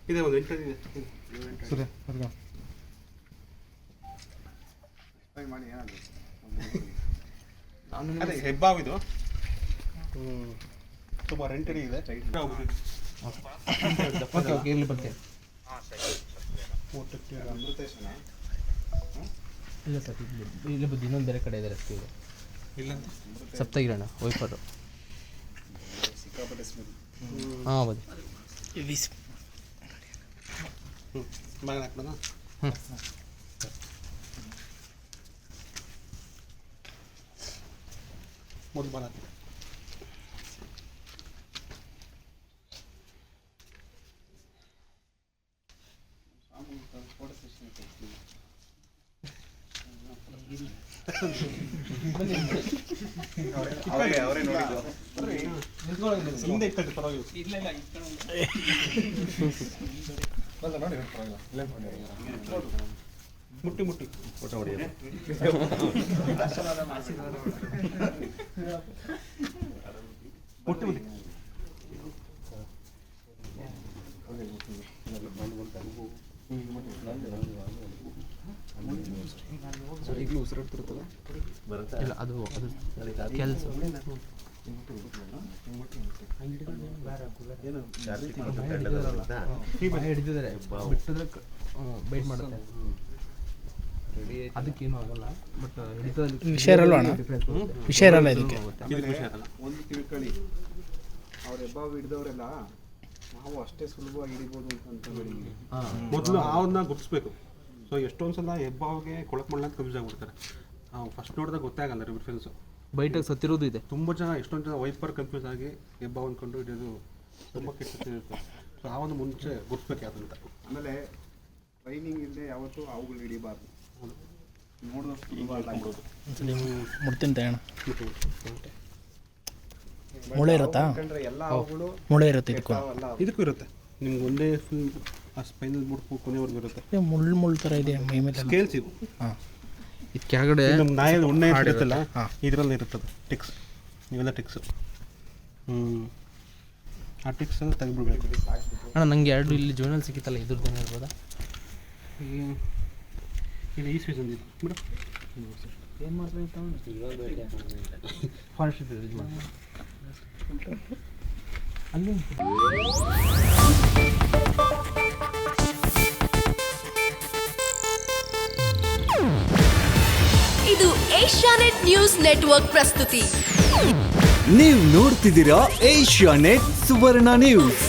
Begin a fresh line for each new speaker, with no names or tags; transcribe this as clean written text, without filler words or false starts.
ಇದೆ ಒಂದು 8 ಇದೆ ಸರಿ ಅದೇ ಹೆಬ್ಬಾವು ಇದು ಸುಮಾರು 8 ಅಡಿ ಇದೆ.
ಓಕೆ ಇಲ್ಲಿ ಬರ್ತೇನೆ. ಇಲ್ಲ ಸರ್ ಇಲ್ಲಿ ಬುದ್ಧಿ ಇನ್ನೊಂದು ಬೇರೆ ಕಡೆ ಇದೆ ರಸ್ತೆ ಇದೆ.
ಇಲ್ಲ
ಸಪ್ತಗಿರಣ ವೈಪರು ಹಾಂ ಬನ್ನಿ
ಬಾಗಿಲು ಹಾಕ್ಬಿಡೋಣ. ಮೊದಲು ಬಾಗಿಲು ಹಾಕಿ ಹಿಂದೆ ಇಕ್ಕಟ್ಟಿ ಪರವಾಗಿಲ್ಲ. ಮುಟ್ಟಿ ಮುಟ್ಟಿ ಫೋಟೋ ಹೊಡೆಯೋದು ಮುಟ್ಟಿ ಮುಟ್ಟಿ
ಈಗಲೂ ಉಸಿರಾಡ್ತಿರ್ತದೆ ಇಲ್ಲ ಅದು ಅದು ಕೆಲಸ ಹಿಡಿದಿದ್ದಾರೆ ಬಿಟ್ಟಿದ್ರೆ ಬೈಟ್ ಮಾಡುತ್ತೆ ಅದಕ್ಕೇನು ಆಗಲ್ಲ ಬಟ್
ವಿಷಯ ಇರಲ್ಲ ವಿಷಯ ಇರಲ್ಲ ಇದಕ್ಕೆ
ಒಂದು ತಿಳ್ಕೊಳ್ಳಿ ಅವ್ರ ಹೆಬ್ಬಾವು ಹಿಡಿದವರೆಲ್ಲ ನಾವು ಅಷ್ಟೇ ಸುಲಭವಾಗಿ ಹಿಡಿಬೋದು ಅಂತ
ಮೊದಲು ಅವನ್ನ ಗುರ್ತಿಸ್ಬೇಕು. ಸೊ ಎಷ್ಟೊಂದು ಸಲ ಹೆಬ್ಬಾವಿಗೆ ಕೊಳಕ್ ಮಾಡಲ ಅಂತ ಕನ್ಫ್ಯೂಸ್ ಆಗ್ಬಿಡ್ತಾರೆ. ಫಸ್ಟ್ ನೋಡಿದಾಗ ಗೊತ್ತಾಗಲ್ಲ ಡಿಫ್ರೆನ್ಸು.
ಬೈಟಾಗಿ ಸತ್ತಿರೋದು ಇದೆ.
ತುಂಬ ಜನ ಎಷ್ಟೊಂದು ಜನ ವೈಪರ್ ಕನ್ಫ್ಯೂಸ್ ಆಗಿ ಹೆಬ್ಬಾವು ಅಂದ್ಕೊಂಡು ಹಿಡಿಯೋದು ತುಂಬ ಕೆಟ್ಟಿರುತ್ತೆ. ಸೊ ಆ ಒಂದು ಮುಂಚೆ ಗುರ್ತಿಸ್ಬೇಕು ಯಾವ್ದಂತ.
ಆಮೇಲೆ ಟ್ರೈನಿಂಗ್ ಇಲ್ಲದೆ ಯಾವತ್ತೂ ಅವುಗಳು ಹಿಡಿಬಾರ್ದು. ನೋಡಿದಷ್ಟು
ಮುಡ್ತೀನಿ ತಗೋಣ. ಮುಳೆ ಇರುತ್ತಾ?
ಎಲ್ಲ ಅವುಗಳು
ಮುಳೆ ಇರುತ್ತೆ
ಇದಕ್ಕೂ ಇರುತ್ತೆ. ನಿಮ್ಗೆ ಒಂದೇ ಫುಲ್ ಆ ಸ್ಪೈನಲ್ ಮುಡ್ಕು ಕೊನೆವರೆಗೂ ಇರುತ್ತೆ.
ಮುಳ್ಳು ಥರ ಇದೆ ಮೈ ಮೇಲೆ
ಸ್ಕೇಲ್ಸ್ ಇವು.
ಹಾಂ ಇದು ಕೆಳಗಡೆ
ನಮ್ಮ ನಾಯಲ್ಲಿ ಉಣ್ಣೆ ಇರುತ್ತಲ್ಲ ಇದರಲ್ಲಿ ಇರುತ್ತದೆ ಟಿಕ್ಸ್. ಇವೆಲ್ಲ ಟಿಕ್ಸು. ಆ ಟಿಕ್ಸ್ ಎಲ್ಲ ತೆಗೆದ್ಬಿಡ್ಬೇಕು.
ಅಣ್ಣ ನನಗೆ 2 ಇಲ್ಲಿ ಜೋನಲ್ಲಿ ಸಿಕ್ಕಿತ್ತಲ್ಲ ಇದ್ರದ್ದೇನೆ ಇರ್ಬೋದಾ?
ಇದು ಈ ಸ್ವೀಸ್ ಅಂದಿದ್ದು ಬಿಡು.
ಏನು ಮಾಡ್ತಾರೆ ಫಾರೆಸ್ಟ್ ಯೂಸ್ ಮಾಡಿ ಅಲ್ಲಿ
ಇದು ಏಷ್ಯಾನೆಟ್ ನ್ಯೂಸ್ ನೆಟ್ವರ್ಕ್ ಪ್ರಸ್ತುತಿ.
ನೀವು ನೋಡ್ತಿದ್ದೀರಾ ಏಷ್ಯಾನೆಟ್ ಸುವರ್ಣ ನ್ಯೂಸ್.